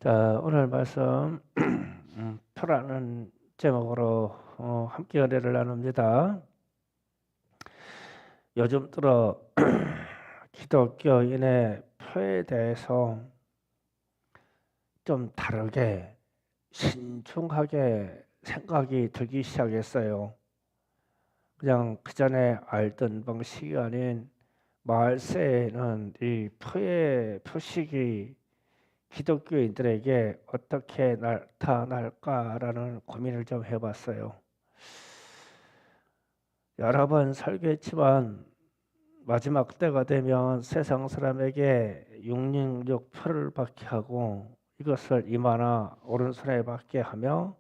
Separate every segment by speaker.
Speaker 1: 자, 오늘 말씀 표라는 제목으로 함께 은혜를 나눕니다. 요즘 들어 기독교인의 표에 대해서 좀 다르게 신중하게 생각이 들기 시작했어요. 그냥 그전에 알던 방식이 아닌 말세에는 이 표의 표식이 기독교인들에게 어떻게 나타날까라는 고민을 좀 해봤어요. 여러 번 설교했지만 마지막 때가 되면 세상 사람에게 666 표를 받게 하고 이것을 이마나 오른손에 받게 하며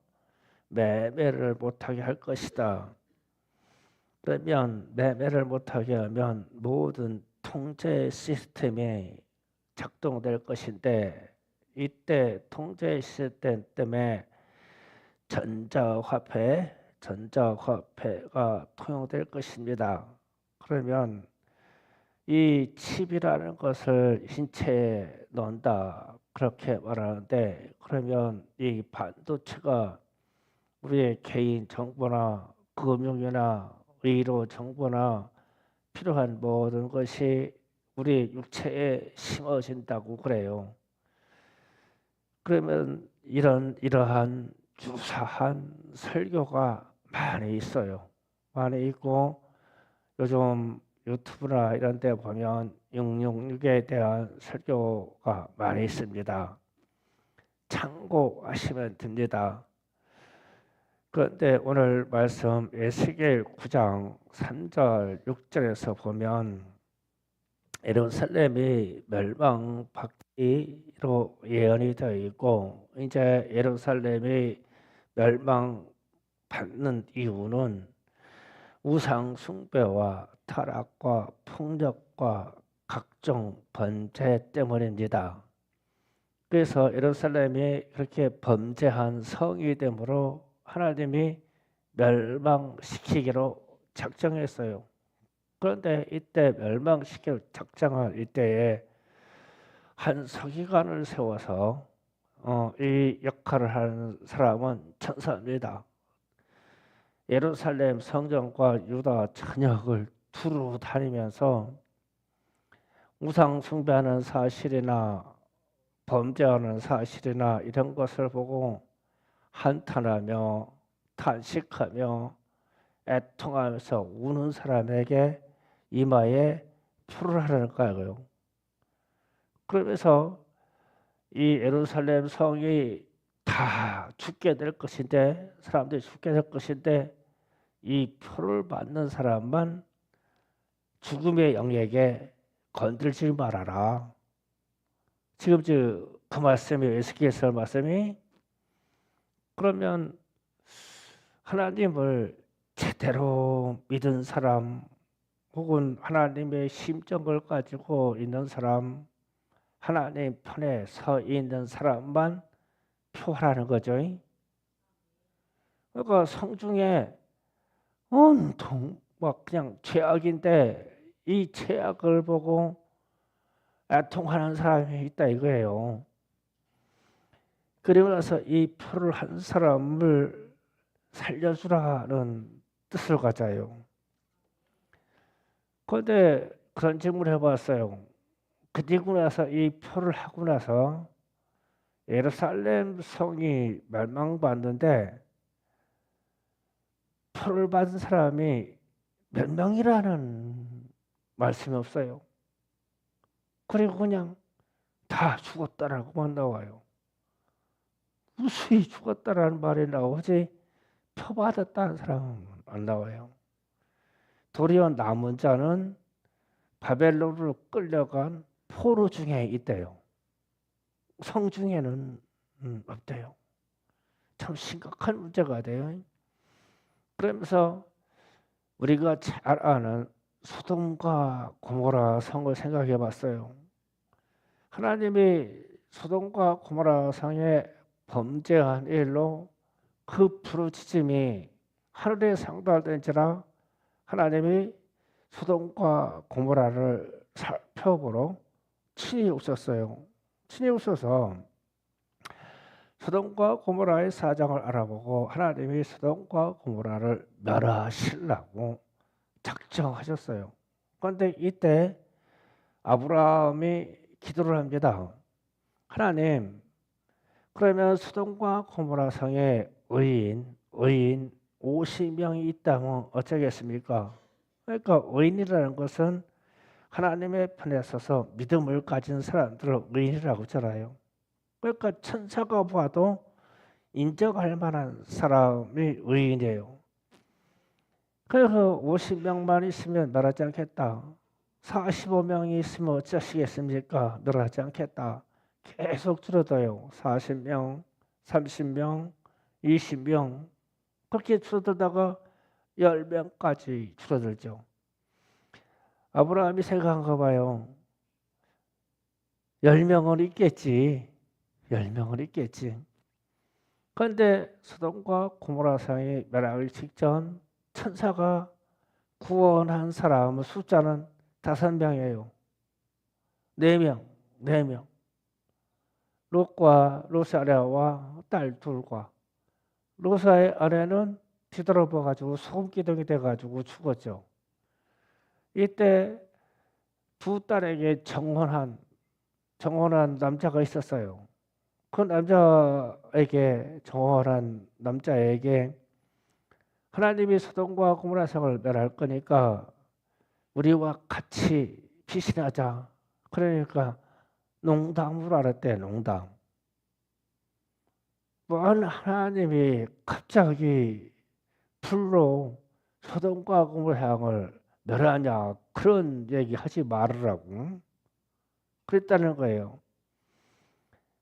Speaker 1: 매매를 못하게 할 것이다. 그러면 매매를 못하게 하면 모든 통제 시스템이 작동될 것인데 이때 통제 시스템 때문에 전자화폐가 통용될 것입니다. 그러면 이 칩이라는 것을 신체에 넣는다 그렇게 말하는데 그러면 이 반도체가 우리의 개인 정보나 금융이나 의료 정보나 필요한 모든 것이 우리 육체에 심어진다고 그래요. 그러면 이러한 유사한 설교가 많이 있어요. 많이 있고 요즘 유튜브나 이런 데 보면 666에 대한 설교가 많이 있습니다. 참고하시면 됩니다. 그런데 오늘 말씀 에스겔 9장 3절 6절에서 보면 예루살렘이 멸망받기로 예언이 되어 있고 이제 예루살렘이 멸망받는 이유는 우상 숭배와 타락과 폭력과 각종 번제 때문입니다. 그래서 예루살렘이 그렇게 범죄한 성이 되므로 하나님이 멸망시키기로 작정했어요. 그런데 이때 멸망시킬 작정한 이때에 한 서기관을 세워서 이 역할을 하는 사람은 천사입니다. 예루살렘 성전과 유다 전역을 두루 다니면서 우상 숭배하는 사실이나 범죄하는 사실이나 이런 것을 보고 한탄하며 탄식하며 애통하면서 우는 사람에게 이마에 표를 하라는 거예요. 그러면서 이 예루살렘 성이 다 죽게 될 것인데 사람들이 죽게 될 것인데 이 표를 받는 사람만 죽음의 영역에 건들지 말아라. 지금 그 말씀이 에스겔서 말씀이 그러면 하나님을 제대로 믿은 사람 혹은 하나님의 심정을 가지고 있는 사람 하나님 편에 서 있는 사람만 표하라는 거죠. 그러니까 성중에 온통 막 그냥 죄악인데 이 죄악을 보고 애통하는 사람이 있다 이거예요. 그리고 나서 이 표를 한 사람을 살려주라는 뜻을 가져요. 그런데 그런 질문을 해봤어요. 그리고 나서 이 표를 하고 나서 예루살렘 성이 멸망받는데 표를 받은 사람이 몇 명이라는 말씀이 없어요. 그리고 그냥 다 죽었다라고만 나와요. 무수히 죽었다라는 말이 나오지 표 받았다는 사람은 안 나와요. 도리어 남은 자는 바벨론으로 끌려간 포로 중에 있대요. 성 중에는 없대요. 참 심각한 문제가 돼요. 그러면서 우리가 잘 아는 소돔과 고모라 성을 생각해 봤어요. 하나님이 소돔과 고모라 성에 범죄한 일로 그 부르짖음이 하늘에 상달된지라 하나님이 소돔과 고모라를 살펴보러 친히 오셨어요. 친히 오셔서 소돔과 고모라의 사정을 알아보고 하나님이 소돔과 고모라를 멸하시려고 작정하셨어요. 그런데 이때 아브라함이 기도를 합니다. 하나님, 그러면 소돔과 고모라 성에 의인 50명이 있다면 어쩌겠습니까? 그러니까 의인이라는 것은 하나님의 편에 서서 믿음을 가진 사람들을 의인이라고 하잖아요. 그러니까 천사가 봐도 인정할 만한 사람이 의인이에요. 그래서 50명만 있으면 멸하지 않겠다. 45명이 있으면 어쩌시겠습니까? 멸하지 않겠다. 계속 줄어들어요. 40명, 30명, 20명 그렇게 줄어들다가 10명까지 줄어들죠. 아브라함이 생각한가 봐요. 10명은 있겠지. 10명은 있겠지. 그런데 소돔과 고모라 성이 멸하기 직전 천사가 구원한 사람의 숫자는 5명이에요. 4명, 4명. 롯과 롯의 아내와 딸 둘과 롯의 아내는 뒤돌아봐가지고 소금기둥이 돼가지고 죽었죠. 이때 두 딸에게 정혼한 남자가 있었어요. 그 남자에게 정혼한 남자에게 하나님이 소돔과 고모라 성을 멸할 거니까 우리와 같이 피신하자. 그러니까 농담으로 알았대. 농담. 뭔 하나님이 갑자기 불로 소돔과 고모라 성을 멸하냐 그런 얘기 하지 말으라고 그랬다는 거예요.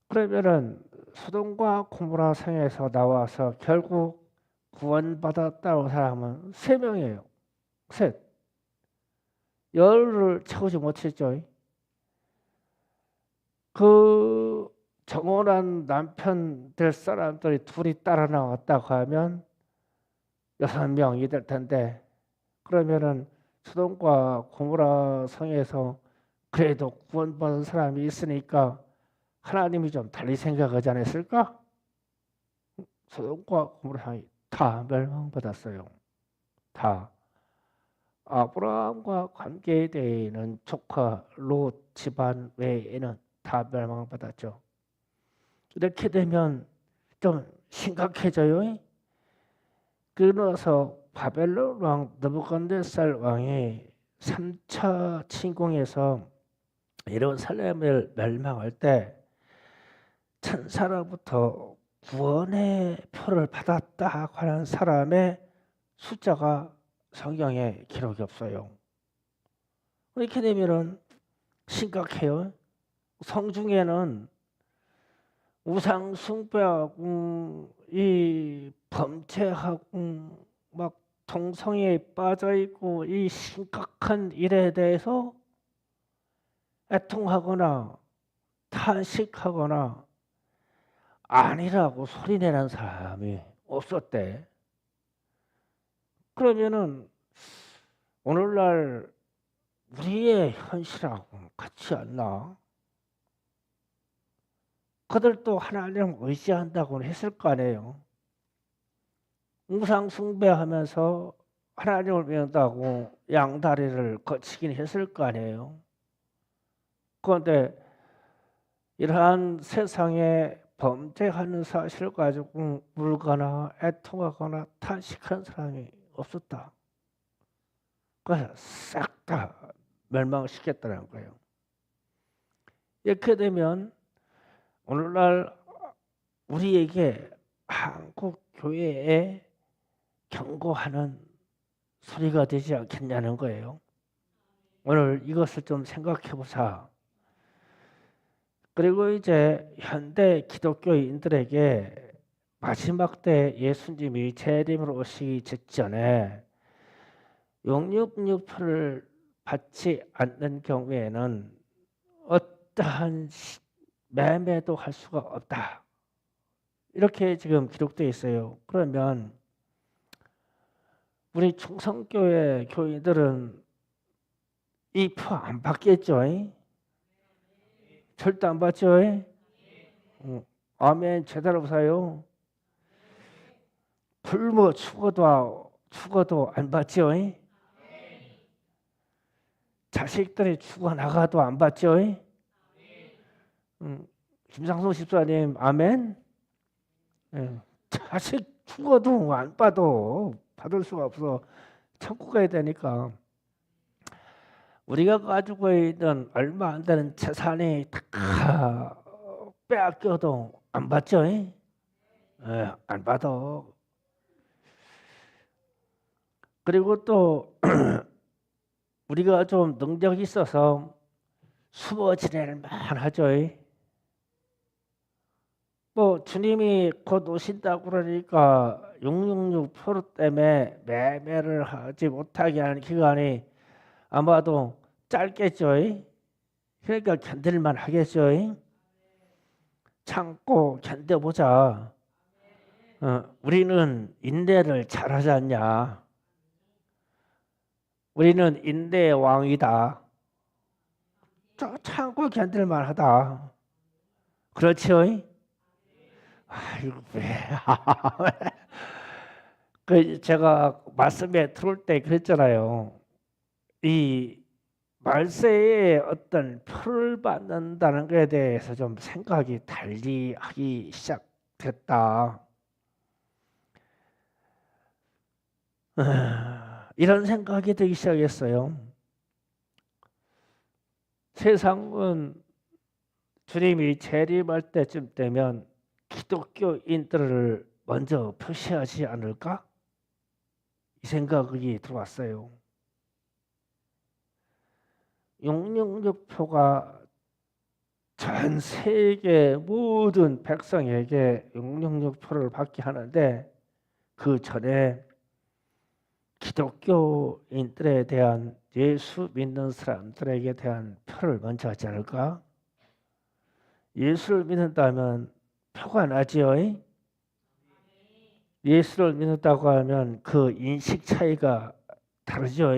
Speaker 1: 그러면은 소돔과 고모라 성에서 나와서 결국 구원받았다는 사람은 3명이에요. 셋. 열을 채우지 못했죠. 그 정혼한 남편 될 사람들이 둘이 따라 나왔다고 하면 6명이 될 텐데 그러면은 소돔과 고모라 성에서 그래도 구원받은 사람이 있으니까 하나님이 좀 달리 생각하지 않았을까? 소돔과 고모라 성이 다 멸망받았어요. 다. 아브라함과 관계되는 조카 롯 집안 외에는 다 멸망받았죠. 이렇게 되면 좀 심각해져요. 그러나서 바벨론 왕 느부갓네살 왕이 3차 침공에서 예루살렘을 멸망할 때 천사로부터 구원의 표를 받았다 하는 사람의 숫자가 성경에 기록이 없어요. 이렇게 되면은 심각해요. 성중에는 우상 숭배하고 이 범죄하고 막 동성애에 빠져 있고 이 심각한 일에 대해서 애통하거나 탄식하거나 아니라고 소리내는 사람이 없었대. 그러면은 오늘날 우리의 현실하고 같지 않나? 그들도 하나님을 의지한다고 했을 거 아니에요. 우상 숭배하면서 하나님을 믿는다고 양다리를 거치긴 했을 거 아니에요. 그런데 이러한 세상에 범죄하는 사실을 가지고 울거나 애통하거나 탄식하는 사람이 없었다. 그래서 싹 다 멸망시켰다는 거예요. 이렇게 되면 오늘날 우리에게 한국 교회에 경고하는 소리가 되지 않겠냐는 거예요. 오늘 이것을 좀 생각해 보자. 그리고 이제 현대 기독교인들에게 마지막 때 예수님이 재림으로 오시기 직전에 영육육표를 받지 않는 경우에는 어떠한 매매도 할 수가 없다. 이렇게 지금 기록되어 있어요. 그러면 우리 충성교회 교인들은 이 표 안 받겠죠? 절대 안 받죠? 아멘. 제대로 보세요. 굶어 죽어도 안 받죠. 자식들이 죽어나가도 안 받죠. 김상수 집사님 아멘. 예. 자식 죽어도 안 받을 수가 없어. 천국 가야 되니까. 우리가 가지고 있는 얼마 안 되는 재산이 다 빼앗겨도 안 받죠. 안 받아. 그리고 또 우리가 좀 능력이 있어서 숨어 지낼 만하죠. 뭐 주님이 곧 오신다고 그러니까 666% 때문에 매매를 하지 못하게 하는 기간이 아마도 짧겠죠. 그러니까 견딜만 하겠죠. 참고 견뎌보자. 우리는 인내를 잘하지 않냐. 우리는 인내의 왕이다. 참고 견딜만 하다. 그렇죠? 아이고 왜? 제가 말씀에 들어올 때 그랬잖아요. 이 말세에 어떤 표를 받는다는 것에 대해서 좀 생각이 달리 하기 시작됐다. 이런 생각이 들기 시작했어요. 세상은 주님이 재림할 때쯤 되면 기독교인들을 먼저 표시하지 않을까? 이 생각이 들어왔어요. 666표가 전 세계 모든 백성에게 666표를 받게 하는데 그 전에 기독교인들에 대한 예수 믿는 사람들에게 대한 표를 먼저 하지 않을까? 예수를 믿는다면 표가 나지요. 예수를 믿는다고 하면 그 인식 차이가 다르죠.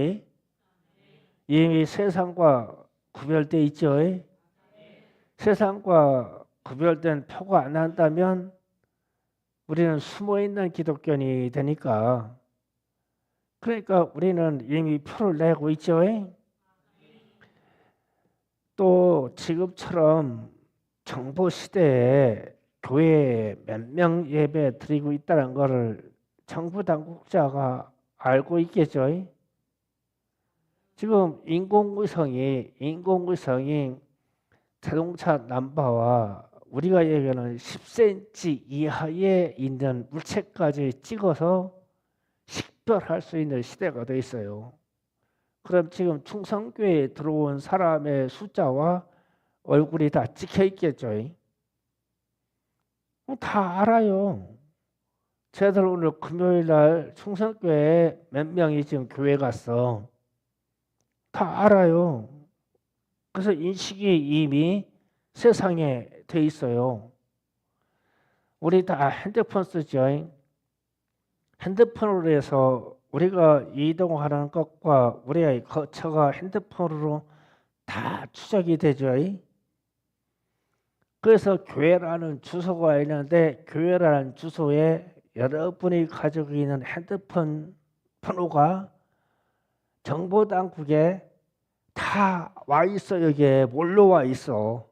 Speaker 1: 이미 세상과 구별되어 있죠. 세상과 구별된 표가 안 난다면 우리는 숨어있는 기독교인이 되니까 그러니까 우리는 이미 표를 내고 있죠. 또 지금처럼 정보 시대에 교회에 몇 명 예배 드리고 있다는 것을 정부 당국자가 알고 있겠죠. 지금 인공위성이 자동차 넘버와 우리가 얘기하는 10cm 이하에 있는 물체까지 찍어서 식별할 수 있는 시대가 돼 있어요. 그럼 지금 충성교회에 들어온 사람의 숫자와 얼굴이 다 찍혀 있겠죠. 다 알아요. 저희들 오늘 금요일 날 충성교회에 몇 명이 지금 교회 갔어. 다 알아요. 그래서 인식이 이미 세상에 돼 있어요. 우리 다 핸드폰 쓰죠. 핸드폰으로 해서 우리가 이동하는 것과 우리의 거처가 핸드폰으로 다 추적이 되죠. 그래서 교회라는 주소가 있는데 교회라는 주소에 여러분이 가지고 있는 핸드폰 번호가 정보당국에 다 와 있어. 여기에 몰려 와 있어.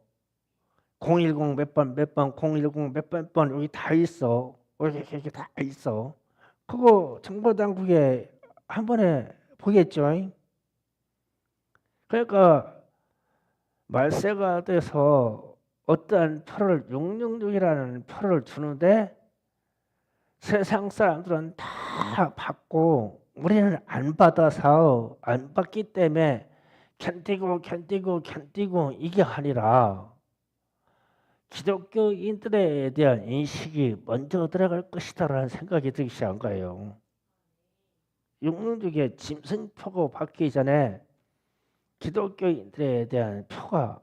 Speaker 1: 010 몇 번 010 몇 번 여기 다 있어. 여기 다 있어. 그거 정보당국에 한 번에 보겠죠. 그러니까 말세가 돼서 어떠한 표를 666이라는 표를 주는데 세상 사람들은 다 받고 우리는 안 받아서 안 받기 때문에 견디고 이게 아니라 기독교인들에 대한 인식이 먼저 들어갈 것이다라는 생각이 들기 시작한 거예요. 666의 짐승표가 받기 전에 기독교인들에 대한 표가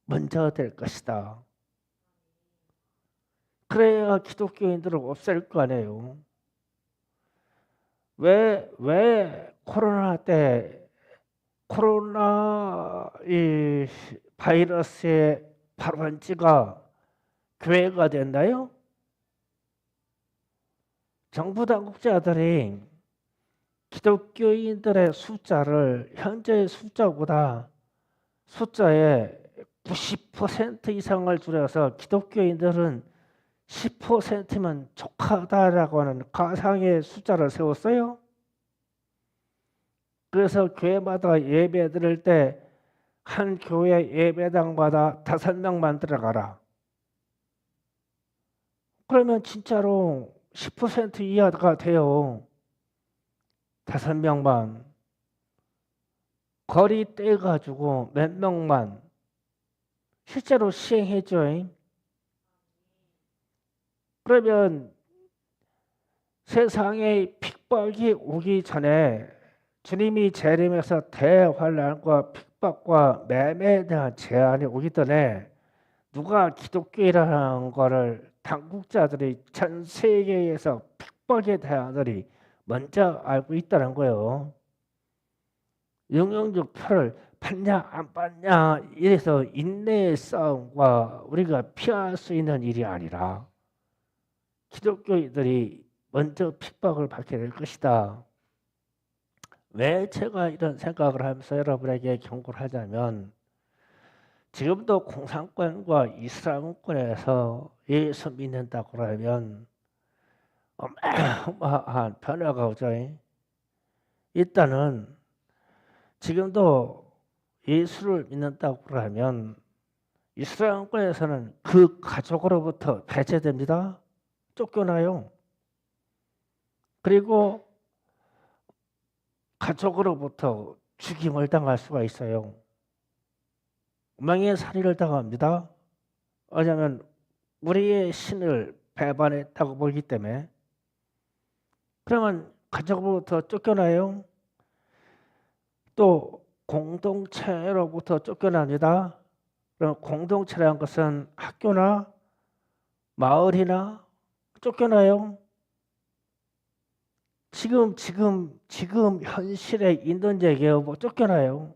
Speaker 1: 먼저 될 것이다. 그래야 기독교인들을 없앨 거 아니에요. 왜 코로나 때 코로나 이 바이러스의 발원지가 교회가 됐나요? 정부 당국자들이 기독교인들의 숫자를 현재의 숫자보다 숫자의 90% 이상을 줄여서 기독교인들은 10%면 족하다라고 하는 가상의 숫자를 세웠어요. 그래서 교회마다 예배 드릴 때 한 교회 예배당마다 5명만 들어가라. 그러면 진짜로 10% 이하가 돼요. 5명만. 거리 떼가지고 몇 명만. 실제로 시행해줘요. 그러면 세상에 핍박이 오기 전에 주님이 재림해서 대환란과 핍박과 매매에 대한 제한이 오기 전에 누가 기독교라는 거를 당국자들이 전 세계에서 핍박에 대한들이 먼저 알고 있다는 거예요. 영영적 표를 받냐 안 받냐 이래서 인내의 싸움과 우리가 피할 수 있는 일이 아니라 기독교인들이 먼저 핍박을 받게 될 것이다. 왜 제가 이런 생각을 하면서 여러분에게 경고를 하자면 지금도 공산권과 이슬람권에서 예수 믿는다고 하면 어마어마한 변화가 오죠. 일단은 지금도 예수를 믿는다고 하면 이슬람권에서는 그 가족으로부터 배제됩니다. 쫓겨나요. 그리고 가족으로부터 죽임을 당할 수가 있어요. 명예살인을 당합니다. 왜냐하면 우리의 신을 배반했다고 보기 때문에. 그러면 가족으로부터 쫓겨나요. 또 공동체로부터 쫓겨납니다. 그럼 공동체라는 것은 학교나 마을이나 쫓겨나요. 지금 현실에 있는 얘기예요. 뭐 쫓겨나요.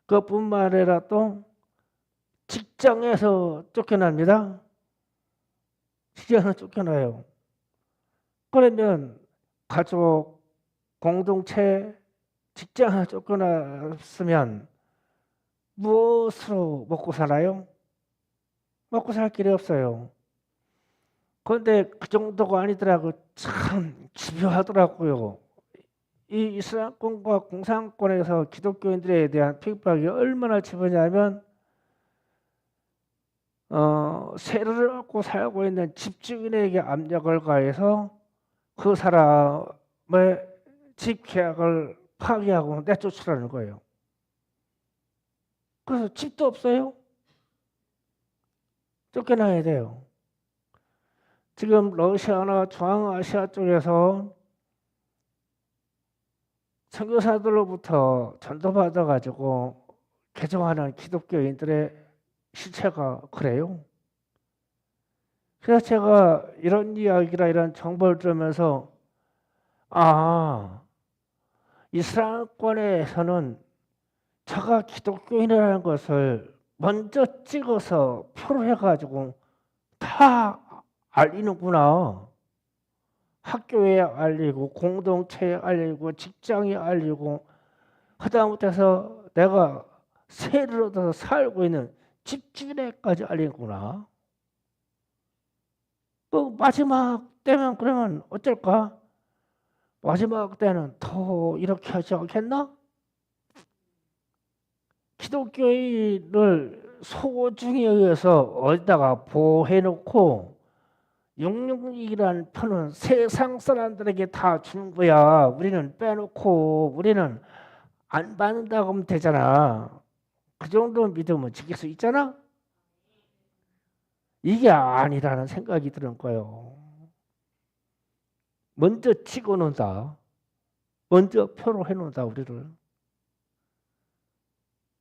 Speaker 1: 그것뿐만 아니라 또 직장에서 쫓겨납니다. 직장에서 쫓겨나요. 그러면 가족, 공동체, 직장에서 쫓겨났으면 무엇으로 먹고 살아요? 먹고 살 길이 없어요. 그런데 그 정도가 아니더라고. 참 집요하더라고요. 이 이슬람권과 공산권에서 기독교인들에 대한 핍박이 얼마나 집요하냐면 세를 얻고 살고 있는 집주인에게 압력을 가해서 그 사람의 집 계약을 파기하고 내쫓으라는 거예요. 그래서 집도 없어요. 쫓겨나야 돼요. 지금 러시아나 중앙아시아 쪽에서 선교사들로부터 전도받아가지고 개종하는 기독교인들의 실체가 그래요. 그래서 제가 이런 이야기나 이런 정보를 들으면서 이슬람권에서는 저가 기독교인이라는 것을 먼저 찍어서 표를 해가지고 다 알리는구나. 학교에 알리고 공동체에 알리고 직장에 알리고 하다못해서 내가 세를 얻어서 살고 있는 집주인에까지 알리는구나. 마지막 때면 그러면 어쩔까? 마지막 때는 더 이렇게 하지 않겠나? 기독교인을 소중히 여기서 어디다가 보호해놓고 666이라는 표는 세상 사람들에게 다 주는 거야. 우리는 빼놓고 우리는 안 받는다고 하면 되잖아. 그 정도 믿으면 지킬 수 있잖아. 이게 아니라는 생각이 드는 거예요. 먼저 치고 논다. 먼저 표로 해놓는다 우리를.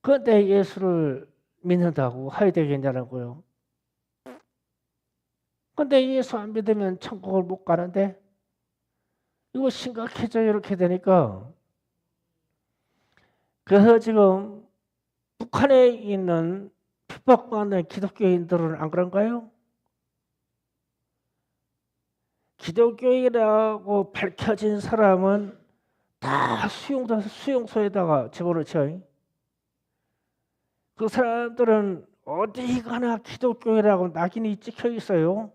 Speaker 1: 그런데 예수를 믿는다고 해야 되겠냐고요. 근데 예수 안 믿으면 천국을 못 가는데 이거 심각해져 이렇게 되니까. 그래서 지금 북한에 있는 핍박받는 기독교인들은 안 그런가요? 기독교인이라고 밝혀진 사람은 다 수용소에다가 집어넣죠. 그 사람들은 어디 가나 기독교인이라고 낙인이 찍혀 있어요.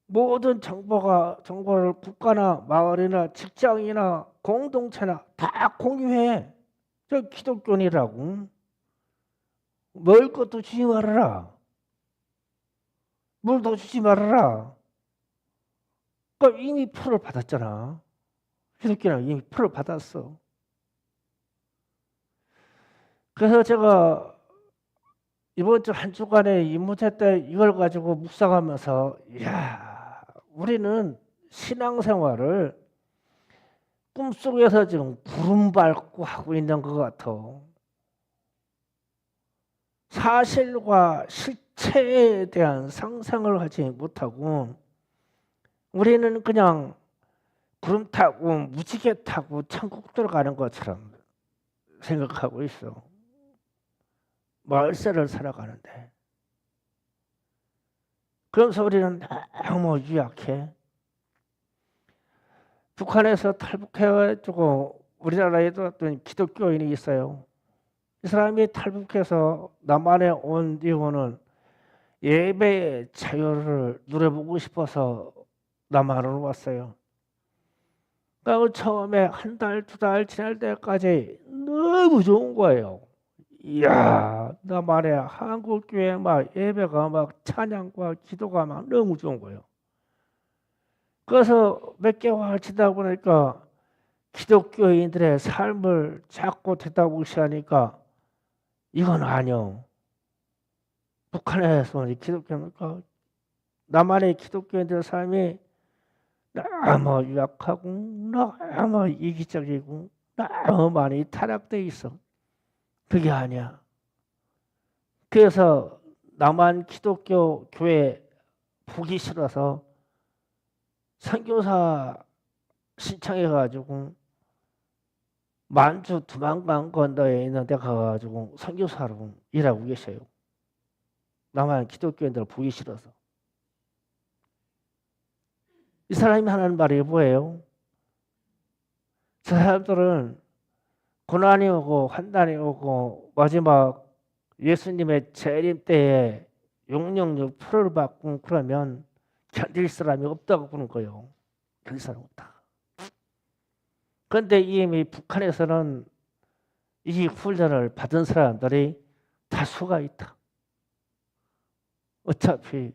Speaker 1: 모든 정보를 국가나 마을이나 직장이나 공동체나 다 공유해. 저 기독교인이라고. 먹을 것도 주지 말아라. 물도 주지 말아라. 그러니까 이미 표를 받았잖아. 기독교는 이미 표를 받았어. 그래서 제가 이번 주 한 주간에 임무제 때 이걸 가지고 묵상하면서 이야, 우리는 신앙생활을 꿈속에서 지금 구름 밟고 하고 있는 것 같아. 사실과 실체에 대한 상상을 하지 못하고 우리는 그냥 구름 타고 무지개 타고 천국 들어가는 것처럼 생각하고 있어. 말세를 살아가는데. 그러면서 우리는 너무 유약해. 북한에서 탈북해가지고 우리나라에도 어떤 기독교인이 있어요. 이 사람이 탈북해서 남한에 온 이유는 예배의 자유를 누려보고 싶어서 남한으로 왔어요. 그러니까 처음에 한 달, 두 달 지날 때까지 너무 좋은 거예요. 이야, 남한에 한국교회 막 예배가 막 찬양과 기도가 막 너무 좋은 거예요. 그래서 몇 개월 지다 보니까 기독교인들의 삶을 자꾸 듣다보시하니까 이건 아니요. 북한에서 기독교니까 남한의 기독교인들의 삶이 너무 유약하고 너무 이기적이고 너무 많이 타락돼 있어. 그게 아니야. 그래서 남한 기독교 교회 보기 싫어서 선교사 신청해가지고 만주 두만강 건너에 있는 데 가가지고 선교사로 일하고 계셔요. 남한 기독교인들 보기 싫어서. 이 사람이 하는 말이 뭐예요? 저 사람들은 고난이 오고 환난이 오고 마지막 예수님의 재림 때에 666표를 받고 그러면 견딜 사람이 없다고 그러는 거예요. 견딜 사람이 없다. 그런데 이미 북한에서는 이 훈련을 받은 사람들이 다수가 있다. 어차피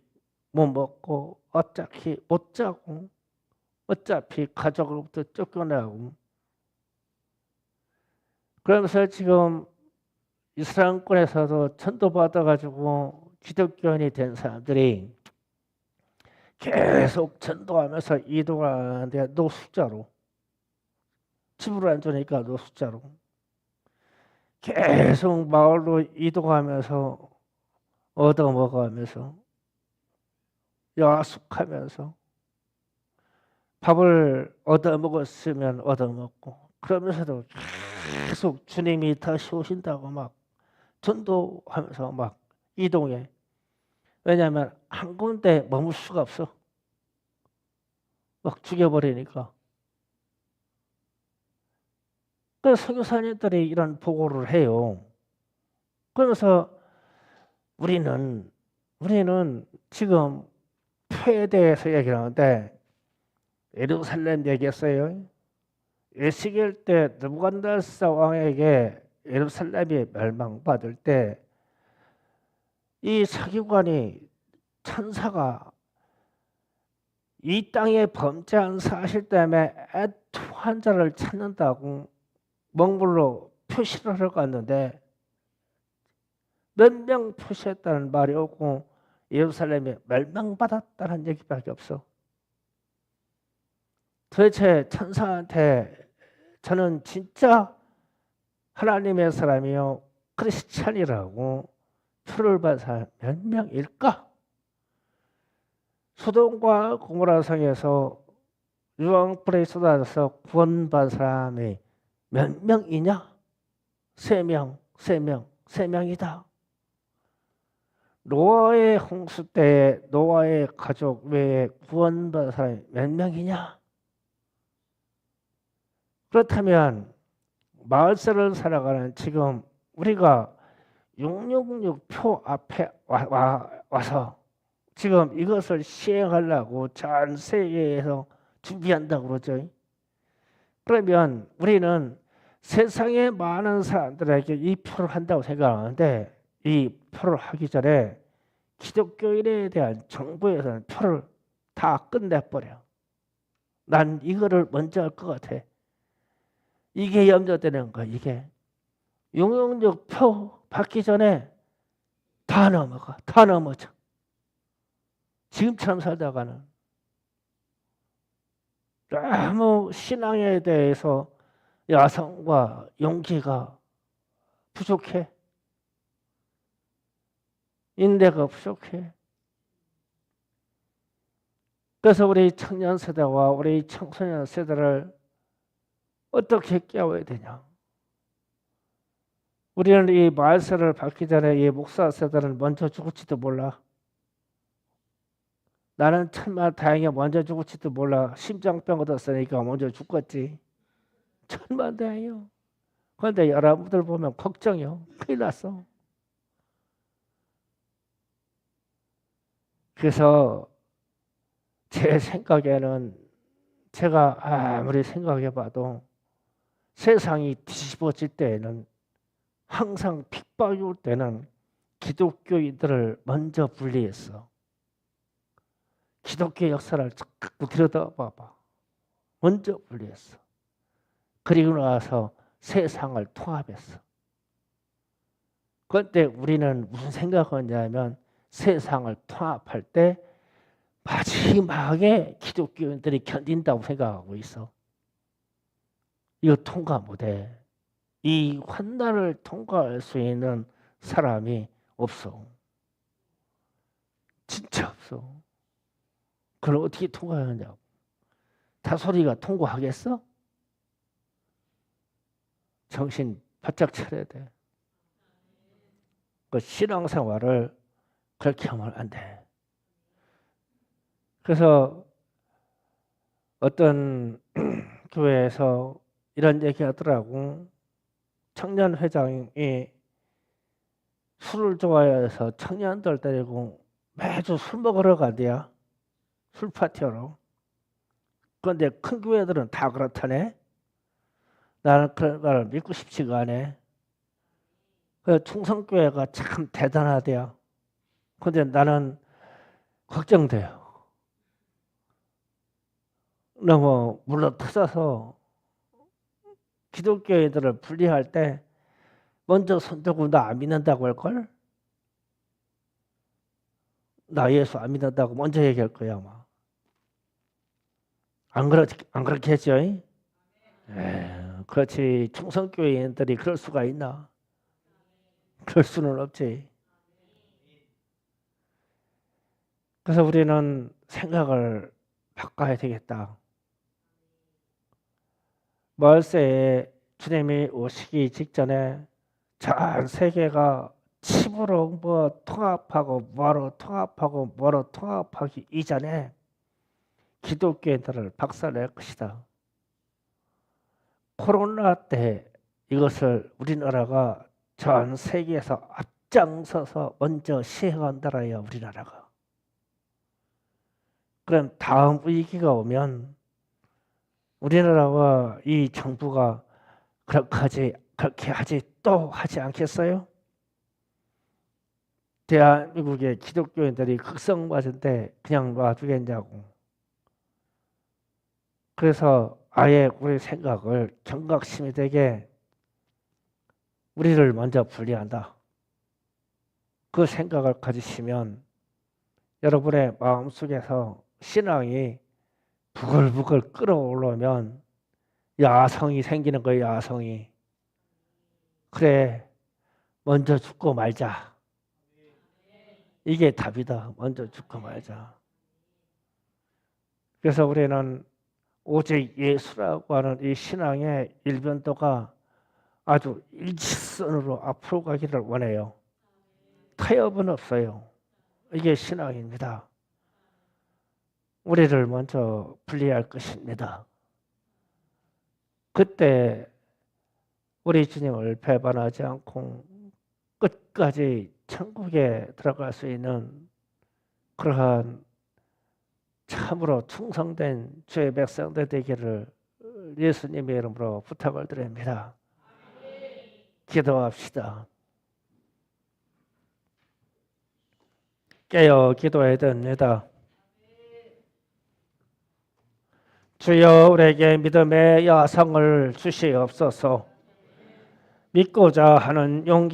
Speaker 1: 못 먹고 어차피 못 자고 어차피 가족으로부터 쫓겨나고 그러면서 지금 이스라엘권에서도 전도받아가지고 기독교인이 된 사람들이 계속 전도하면서 이동하는데 노숙자로 집으로 안 주니까 노숙자로 계속 마을로 이동하면서 얻어먹어가면서 야숙하면서 밥을 얻어먹었으면 얻어먹고 그러면서도 계속 주님이 다시 오신다고 막 전도하면서 막 이동해. 왜냐하면 한 군데 머물 수가 없어. 막 죽여버리니까. 그래서 선교사님들이 이런 보고를 해요. 그러면서 우리는 지금 표에 대해서 얘기하는데 예루살렘 얘기했어요. 에스겔 때 느부갓네살 왕에게 예루살렘이 멸망받을 때 이 서기관이 천사가 이 땅에 범죄한 사실 때문에 애통한 자를 찾는다고 먹물로 표시를 하러 갔는데 몇 명 표시했다는 말이 없고 예루살렘이 멸망받았다는 얘기밖에 없어. 도대체 천사한테 저는 진짜 하나님의 사람이요 크리스찬이라고 표를 받은 사람 몇 명일까? 소돔과 고모라 성에서 유황불에 쏟아져서 구원받은 사람이 몇 명이냐? 3명, 3명이다. 노아의 홍수 때 노아의 가족 외에 구원받은 사람이 몇 명이냐? 그렇다면 마을세를 살아가는 지금 우리가 666표 앞에 와서 지금 이것을 시행하려고 전 세계에서 준비한다고 그러죠. 그러면 우리는 세상의 많은 사람들에게 이 표를 한다고 생각하는데 이 표를 하기 전에 기독교인에 대한 정부에서는 표를 다 끝내버려. 난 이거를 먼저 할 것 같아. 이게 염려되는 거야. 이게 666표 받기 전에 다 넘어가. 다 넘어져. 지금처럼 살다가는 너무 신앙에 대해서 야성과 용기가 부족해. 인내가 부족해. 그래서 우리 청년 세대와 우리 청소년 세대를 어떻게 깨워야 되냐? 우리는 이 말세를 받기 전에 이 목사 세대는 먼저 죽을지도 몰라. 나는 천만 다행히 먼저 죽을지도 몰라. 심장병 얻었으니까 먼저 죽겠지. 천만 다행이요. 그런데 여러분들 보면 걱정이요. 큰일 났어. 그래서 제 생각에는 제가 아무리 생각해봐도 세상이 뒤집어질 때에는 항상 핍박이 올 때는 기독교인들을 먼저 분리했어. 기독교 역사를 자꾸 들여다봐봐. 먼저 분리했어. 그리고 나서 세상을 통합했어. 그런데 우리는 무슨 생각을 하냐면 세상을 통합할 때 마지막에 기독교인들이 견딘다고 생각하고 있어. 이거 통과 못해. 이 환난을 통과할 수 있는 사람이 없어. 진짜 없어. 그걸 어떻게 통과하냐고. 다소리가 통과하겠어? 정신 바짝 차려야 돼. 그 신앙생활을 그렇게 하면 안 돼. 그래서 어떤 교회에서 이런 얘기 하더라고. 청년 회장이 술을 좋아해서 청년들 데리고 매주 술 먹으러 간대요. 술 파티하러. 그런데 큰 교회들은 다 그렇다네. 나는 그런 걸 믿고 싶지가 않아. 그 충성교회가 참 대단하대요. 그런데 나는 걱정돼요. 너무 물러터져서 기독교인들을 분리할 때 먼저 손들고 나 안 믿는다고 할걸? 나 예수 안 믿는다고 먼저 얘기할 거야 아마. 안 그렇겠죠? 그렇지. 충성교인들이 그럴 수가 있나? 그럴 수는 없지. 그래서 우리는 생각을 바꿔야 되겠다. 말세에 주님이 오시기 직전에 전 세계가 칩으로 뭐 통합하고 뭐로 통합하고 뭐로 통합하기 이전에 기독교인들을 박살낼 것이다. 코로나 때 이것을 우리나라가 전 세계에서 앞장서서 먼저 시행한 나라예요. 우리나라가. 그럼 다음 위기가 오면 우리나라와 이 정부가 그렇게 하지 또 하지 않겠어요? 대한민국의 기독교인들이 극성 맞은데 그냥 놔두겠냐고. 그래서 아예 우리 생각을 경각심이 되게 우리를 먼저 분리한다. 그 생각을 가지시면 여러분의 마음속에서 신앙이 부글부글 끓어오르면 야성이 생기는 거예요. 야성이. 그래, 먼저 죽고 말자. 이게 답이다. 먼저 죽고 말자. 그래서 우리는 오직 예수라고 하는 이 신앙의 일변도가 아주 일직선으로 앞으로 가기를 원해요. 타협은 없어요. 이게 신앙입니다. 우리를 먼저 분리할 것입니다. 그때 우리 주님을 배반하지 않고 끝까지 천국에 들어갈 수 있는 그러한 참으로 충성된 주의 백성들 되기를 예수님의 이름으로 부탁을 드립니다. 기도합시다. 깨어 기도해야 됩니다. 주여 우리에게 믿음의 야성을 주시옵소서. 믿고자 하는 용기